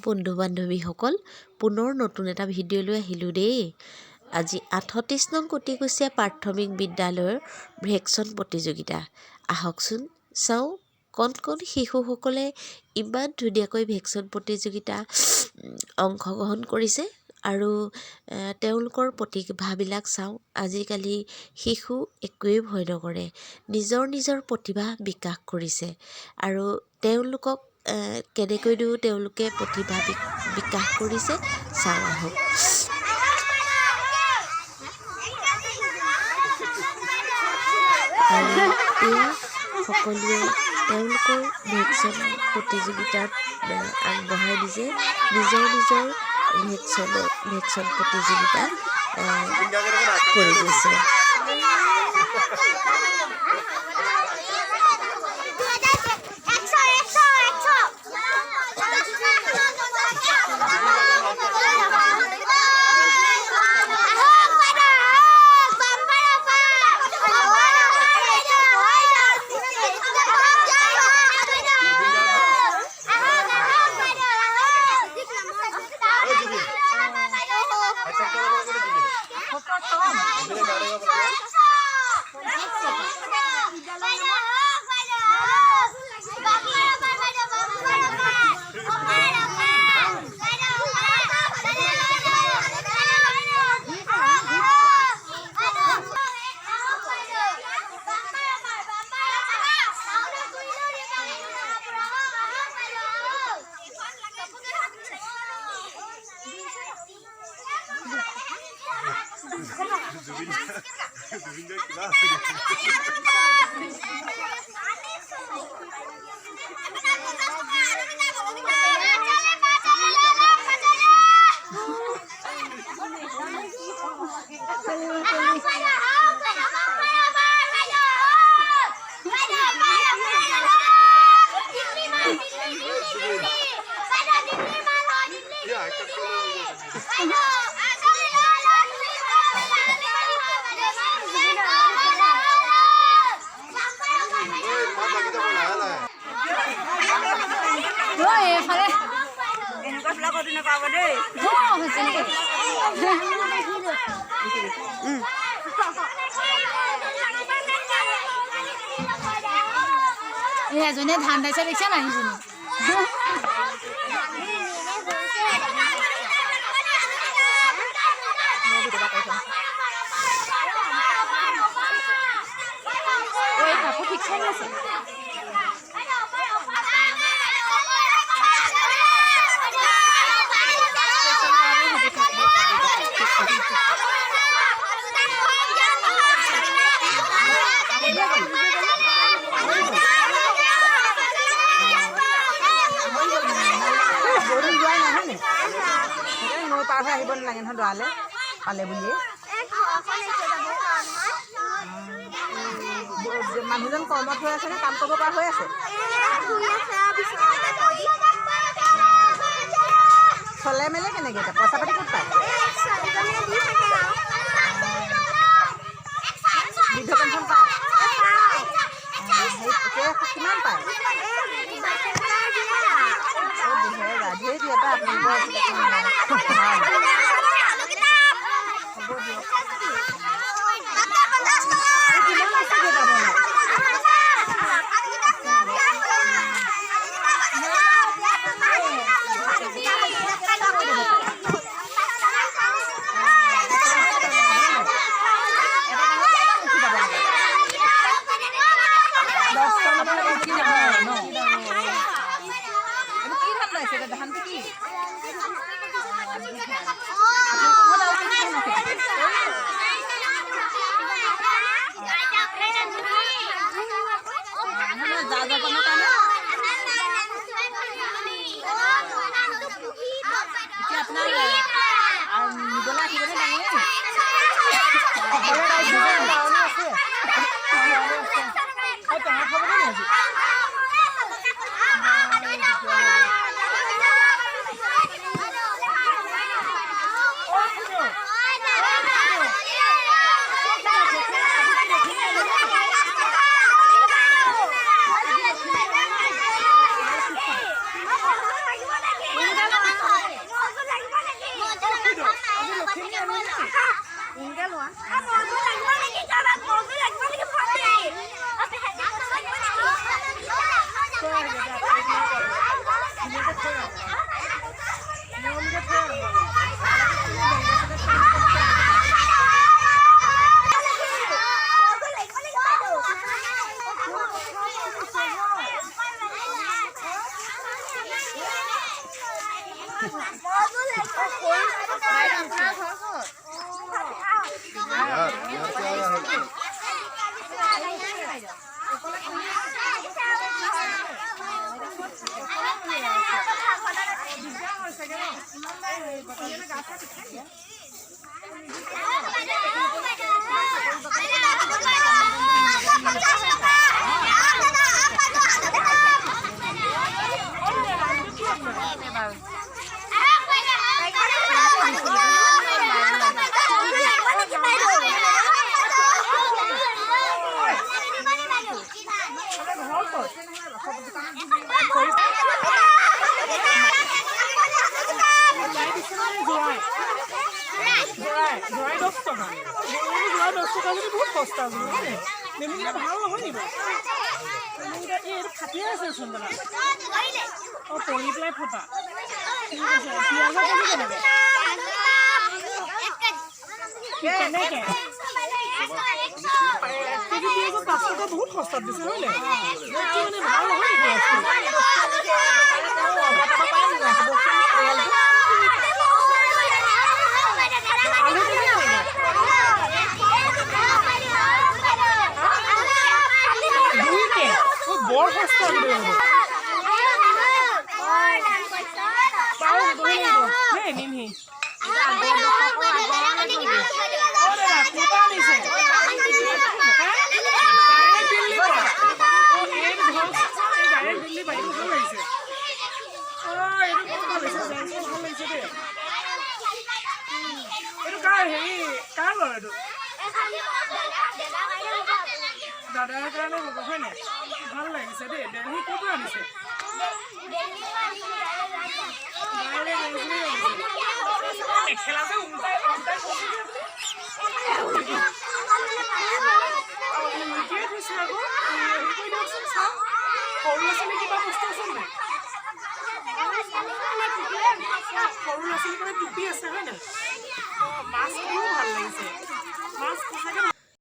বন্ধু বান্ধৱীসকল পুনৰ নতুন এটা ভিডিঅ'লৈ আহিলোঁ দেই। আজি ৩৮ নং কটিকুচীয়া প্ৰাথমিক বিদ্যালয়ৰ ভেকচন প্ৰতিযোগিতা। আহকচোন চাওঁ কণ কণ শিশুসকলে ইমান ধুনীয়াকৈ ভেকচন প্ৰতিযোগিতা অংশগ্ৰহণ কৰিছে আৰু তেওঁলোকৰ প্ৰতিভাবিলাক চাওঁ। আজিকালি শিশু একোৱেই ভয় নকৰে, নিজৰ নিজৰ প্ৰতিভা বিকাশ কৰিছে আৰু তেওঁলোকক কেনেকৈনো তেওঁলোকে প্ৰতিভা বিকাশ কৰিছে চাওঁ আহক। আৰু এয়া সকলোৱে তেওঁলোকৰ ভেকচন প্ৰতিযোগিতাত আগবঢ়াই দিছে, নিজৰ নিজৰ ভেকচন প্ৰতিযোগিতা কৰি গৈছে। এজনে ধান দাইছে দেখিছে নাই জনী ওই কাপোৰ ঠিক চাই আছে। আহিব নালাগে নহয় দৰালে পালে বুলিয়ে মানুহজন কৰ্মত হৈ আছে নে কাম কৰিব পৰা হৈ আছে? চলে মেলে কেনেকৈ এতিয়া পইচা পাতি ক'ত পায়? বৃদ্ধ পেঞ্চন পায়? কিমান পায়? 2000 ধেৰ দিয়ে পায় আপোনালোকৰ। ধানটো কি ইনকে লোৱা বহুত কষ্ট আছে নেমুকেইটা ভাল নহয় নি বাৰু নেমুকেইটা কি এইটো ফাটিয়ে আছে চোন দাদা অঁ পৰি পেলাই ফটা ঠিক আছে পিঁয়াজৰ কেজি কেনেকৈ কেনেকৈ কেজি পিঁয়াজৰ 5 টকা বহুত সস্তাত দিছে হয় নাই মানে ভাল নহয় নি বৰ সস্তা নিমহি এইটো কাৰ হেৰি কাৰ বাৰু এইটো দাদাৰ কাৰণে হ'ব হয় নাই ভাল লাগিছে দেই দেলহি ক'ৰ পৰা আনিছে মেখেলা যে উল্টাই থৈছে আকৌ হেৰি কৰি দিয়কচোন চাওঁ সৰু ল'ৰা ছোৱালী কিবা বস্তু আছে নাই সৰু ল'ৰা ছোৱালী কাৰণে টুপি আছে হয় নাই মাছটোও ভাল লাগিছে মাছ সঁচাকৈ